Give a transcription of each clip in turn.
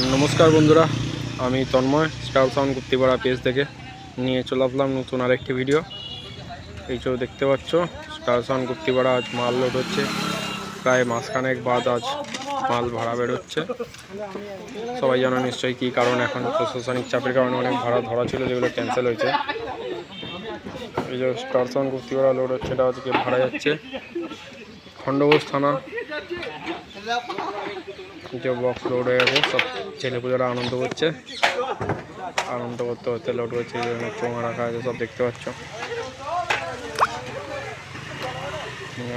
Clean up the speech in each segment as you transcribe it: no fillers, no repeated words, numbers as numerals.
নমস্কার বন্ধুরা, আমি Tanmoy star sound Guptipara page থেকে নিয়ে চলে আসলাম নতুন আরেকটি ভিডিও। এই যে দেখতে পাচ্ছ, স্টার সাউন্ড গুপ্তিপাড়া আজ মাল লোড হচ্ছে। প্রায় মাসখানেক বাদ আজ মাল ভাড়া বেরোচ্ছে। সবাই জানো নিশ্চয়ই কী কারণ, এখন প্রশাসনিক চাপের কারণে অনেক ভাড়া ধরা ছিল যেগুলো ক্যান্সেল হয়েছে। এই যে স্টার সাউন্ড গুপ্তিপাড়া লোড হচ্ছে, এটা আজকে ভাড়া যাচ্ছে খণ্ডঘোষ থানা। যে বক্স লোড হয়ে গেছে, সব ছেলেপুলেরা আনন্দ করছে, আনন্দ করতে করতে লোড করছে। এই জন্য চোঙা রাখা আছে, সব দেখতে পাচ্ছ।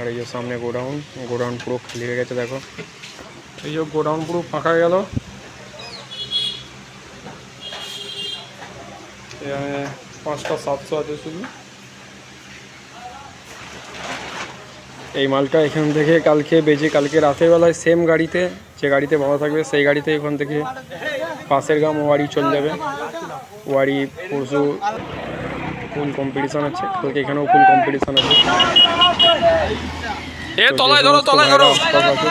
আর এই যে সামনে গোডাউন পুরো খালি হয়ে গেছে। দেখো, এই যে গোডাউন পুরো ফাঁকা হয়ে গেল। এখানে 5টা 700 আছে শুধু। এই মালটা এখান থেকে কালকে রাতের বেলায় সেম গাড়িতে, যে গাড়িতে বাঁধা থাকবে সেই গাড়িতে এখান থেকে পাশের গ্রাম ওয়ারি চলে যাবে। ওয়ারি পরশু ফুল কম্পিটিশান আছে, কালকে এখানেও ফুল কম্পিটিশান আছে।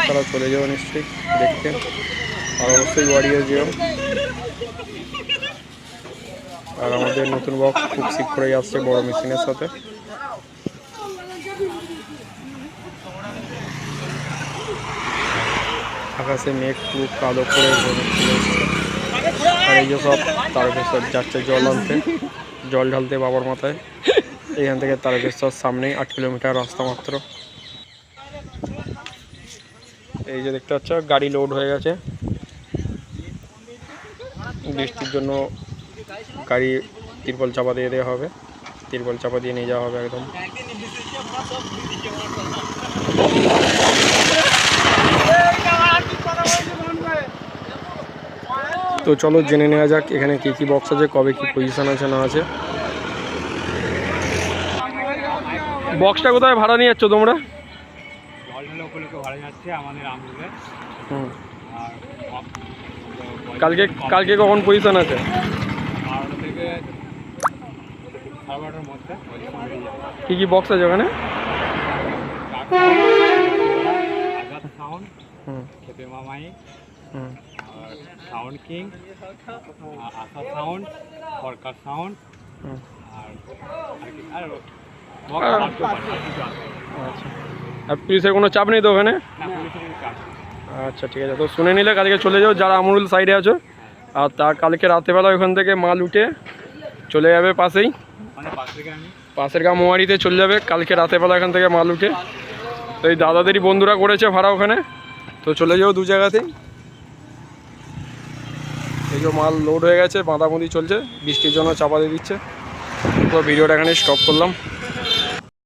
তারা চলে যাবে নিশ্চয়ই দেখতে, আর অবশ্যই ওয়ারিও যেও। আর আমাদের নতুন বক্স খুব শীঘ্রই আসছে বড় মেশিনের সাথে। আকাশে মেঘ পুরো কালো করে আর এই যে সব তারকেশ্বর যাচ্ছে জল আনতে, জল ঢালতে বাবার মাথায়। এখান থেকে তারকেশ্বর সামনেই 8 কিলোমিটার রাস্তা মাত্র। এই যে দেখতে পাচ্ছ, গাড়ি লোড হয়ে গেছে। বৃষ্টির জন্য গাড়ি তিরপল চাপা দিয়ে দেওয়া হবে, তিরপল চাপা দিয়ে নিয়ে যাওয়া হবে একদম। তো চলো জেনে নেওয়া যাক এখানে কী কী বক্স আছে, কবে কী পজিশন আছে না আছে। বক্সটা কোথায় ভাড়া নিয়ে যাচ্ছ তোমরা? কালকে কখন পজিশন আছে? কী কী বক্স আছে ওখানে? সাউন্ড কিং, আশা সাউন্ড, সরকার সাউন্ড, আর পুলিশের কোনো চাপ নেই তো ওখানে? আচ্ছা ঠিক আছে, তো শুনে নিলে কালকে চলে যাও যারা আমরুল সাইডে আছো। আর কালকে রাতেবেলা ওখান থেকে মাল উঠে চলে যাবে পাশেই, পাশের গ্রাম মোয়ারিতে চলে যাবে কালকে রাতেবেলা এখান থেকে মাল উঠে। তো এই দাদাদেরই বন্ধুরা করেছে ভাড়া ওখানে, তো চলে যাও দু জায়গাতেই। এই যে মাল লোড হয়ে গেছে, বাঁধাবুঁধি চলছে, বৃষ্টির জন্য চাপা দিয়ে দিচ্ছে। তো ভিডিওটা এখানে স্টপ করলাম।